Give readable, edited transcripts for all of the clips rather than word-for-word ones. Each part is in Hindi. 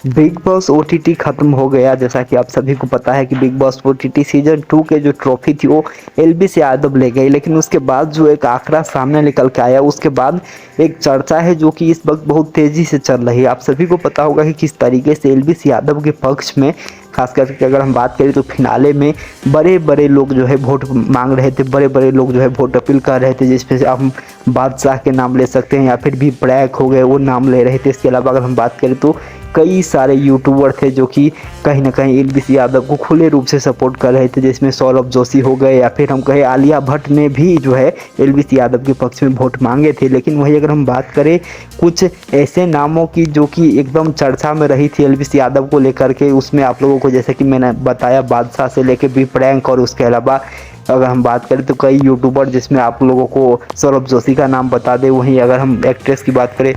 बिग बॉस ओटीटी खत्म हो गया। जैसा कि आप सभी को पता है कि बिग बॉस ओटीटी सीजन 2 के जो ट्रॉफी थी वो एलबीसी यादव ले गई, लेकिन उसके बाद जो एक आंकड़ा सामने निकल के आया, उसके बाद एक चर्चा है जो कि इस वक्त बहुत तेजी से चल रही है। आप सभी को पता होगा कि किस तरीके से एलबीसी यादव के पक्ष में, खास करके अगर हम बात करें तो फिनाले में बड़े बड़े लोग जो है वोट मांग रहे थे, बड़े बड़े लोग जो है वोट अपील कर रहे थे, जिसमें से हम बादशाह के नाम ले सकते हैं या फिर भी प्रैक हो गए, वो नाम ले रहे थे। इसके अलावा अगर हम बात करें तो कई सारे यूट्यूबर थे जो कि कहीं ना कहीं एलबीसी यादव को खुले रूप से सपोर्ट कर रहे थे, जिसमें सौरभ जोशी हो गए या फिर हम कहें आलिया भट्ट ने भी जो है एलबीसी यादव के पक्ष में वोट मांगे थे। लेकिन वही अगर हम बात करें कुछ ऐसे नामों की जो कि एकदम चर्चा में रही थी एलबीसी यादव को लेकर के, उसमें आप लोगों को जैसे कि मैंने बताया बादशाह से लेकर बी प्रैंक, और उसके अलावा अगर हम बात करें तो कई यूट्यूबर जिसमें आप लोगों को सौरभ जोशी का नाम बता दें। वहीं अगर हम एक्ट्रेस की बात करें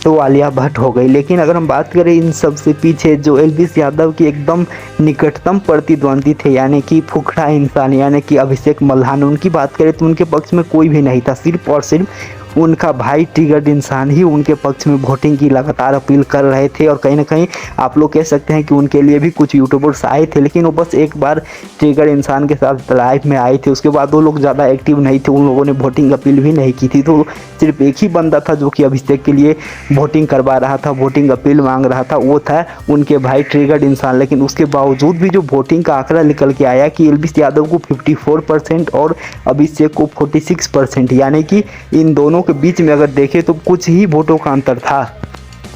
तो आलिया भट्ट हो गई। लेकिन अगर हम बात करें इन सब से पीछे जो एलबीसी यादव की एकदम निकटतम प्रतिद्वंदी थे, यानी कि फुकरा इंसान, यानी कि अभिषेक मल्हान, उनकी बात करें तो उनके पक्ष में कोई भी नहीं था। सिर्फ और सिर्फ उनका भाई ट्रिगर्ड इंसान ही उनके पक्ष में वोटिंग की लगातार अपील कर रहे थे। और कहीं ना कहीं आप लोग कह सकते हैं कि उनके लिए भी कुछ यूट्यूबर्स आए थे, लेकिन वो बस एक बार ट्रिगर्ड इंसान के साथ लाइव में आए थे, उसके बाद वो लोग ज़्यादा एक्टिव नहीं थे, उन लोगों ने वोटिंग अपील भी नहीं की थी। तो सिर्फ एक ही बंदा था जो कि अभिषेक के लिए वोटिंग करवा रहा था, वोटिंग अपील मांग रहा था, वो था उनके भाई ट्रिगर्ड इंसान। लेकिन उसके बावजूद भी जो वोटिंग का आंकड़ा निकल के आया कि एलबीसी यादव को 54% और अभिषेक को 46%, यानी कि इन दोनों के बीच में अगर देखें तो कुछ ही वोटों का अंतर था।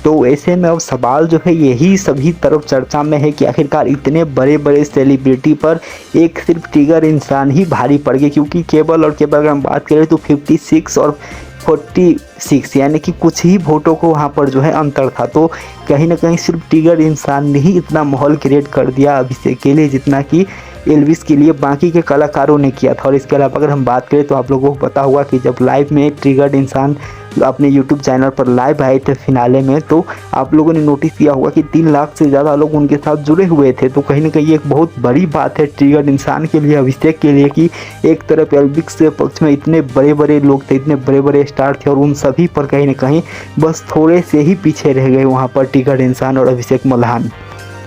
तो ऐसे में अब सवाल जो है यही सभी तरफ चर्चा में है कि आखिरकार इतने बड़े बड़े सेलिब्रिटी पर एक सिर्फ ट्रिगर इंसान ही भारी पड़ गए, क्योंकि केबल और केबल अगर हम बात करें तो 56 और 46, यानी कि कुछ ही वोटों को वहाँ पर जो है अंतर था। तो कहीं ना कहीं सिर्फ ट्रिगर इंसान ने ही इतना माहौल क्रिएट कर दिया अभिषेक के लिए, जितना कि एल्विस के लिए बाकी के कलाकारों ने किया था। और इसके अलावा अगर हम बात करें तो आप लोगों को पता हुआ कि जब लाइव में ट्रिगर्ड इंसान अपने यूट्यूब चैनल पर लाइव आए थे फिनाले में, तो आप लोगों ने नोटिस किया होगा कि 3 लाख से ज़्यादा लोग उनके साथ जुड़े हुए थे। तो कहीं ना कहीं एक बहुत बड़ी बात है ट्रिगर्ड इंसान के लिए, अभिषेक के लिए, कि एक तरफ एल्विस के पक्ष में इतने बड़े बड़े लोग थे, इतने बड़े बड़े स्टार थे, और उन सभी पर कहीं ना कहीं बस थोड़े से ही पीछे रह गए वहाँ पर ट्रिगर्ड इंसान और अभिषेक मल्हान।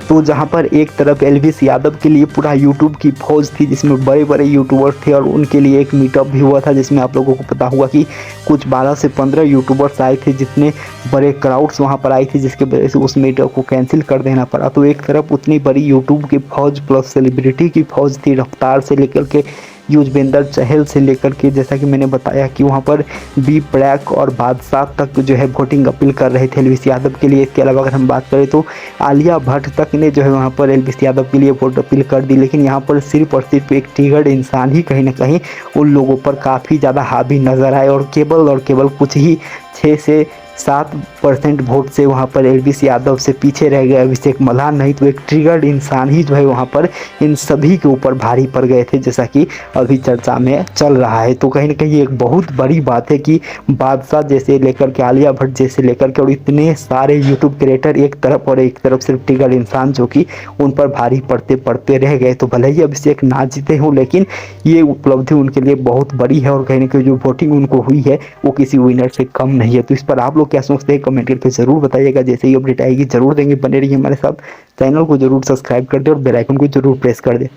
तो जहाँ पर एक तरफ एल्विस यादव के लिए पूरा यूट्यूब की फौज थी, जिसमें बड़े बड़े यूट्यूबर्स थे, और उनके लिए एक मीटअप भी हुआ था, जिसमें आप लोगों को पता हुआ कि कुछ 12 से 15 यूट्यूबर्स आए थे, जितने बड़े क्राउड्स वहाँ पर आई थी, जिसके वजह से उस मीटअप को कैंसिल कर देना पड़ा। तो एक तरफ उतनी बड़ी यूट्यूब की फौज प्लस सेलिब्रिटी की फौज थी, रफ्तार से लेकर के युजवेंद्र चहल से लेकर के, जैसा कि मैंने बताया कि वहाँ पर बी प्रैक और बादशाह तक जो है वोटिंग अपील कर रहे थे एल्विस यादव के लिए। इसके अलावा अगर हम बात करें तो आलिया भट्ट तक ने जो है वहाँ पर एल्विस यादव के लिए वोट अपील कर दी। लेकिन यहाँ पर सिर्फ और सिर्फ एक ट्रिगर्ड इंसान ही कहीं ना कहीं उन लोगों पर काफ़ी ज़्यादा हावी नज़र आए, और केवल कुछ ही 6 से 7% वोट से वहाँ पर एल्विस यादव से पीछे रह गए अभिषेक मल्हान। नहीं तो एक ट्रिगर्ड इंसान ही जो है वहाँ पर इन सभी के ऊपर भारी पड़ गए थे, जैसा कि अभी चर्चा में चल रहा है। तो कहीं ना कहीं एक बहुत बड़ी बात है कि बादशाह जैसे लेकर के, आलिया भट्ट जैसे लेकर के, और इतने सारे यूट्यूब क्रिएटर एक तरफ, और एक तरफ सिर्फ ट्रिगर्ड इंसान जो कि उन पर भारी पड़ते पड़ते रह गए। तो भले ही अभिषेक ना जीते हों, लेकिन ये उपलब्धि उनके लिए बहुत बड़ी है, और कहीं ना कहीं जो वोटिंग उनको हुई है वो किसी विनर से कम नहीं है। तो इस पर आप लोग क्या सोचते हैं कमेंट करके जरूर बताइएगा। जैसे ही अपडेट आएगी जरूर देंगे, बने रहिए हमारे साथ, चैनल को जरूर सब्सक्राइब कर दे और बेल आइकन को जरूर प्रेस कर दे।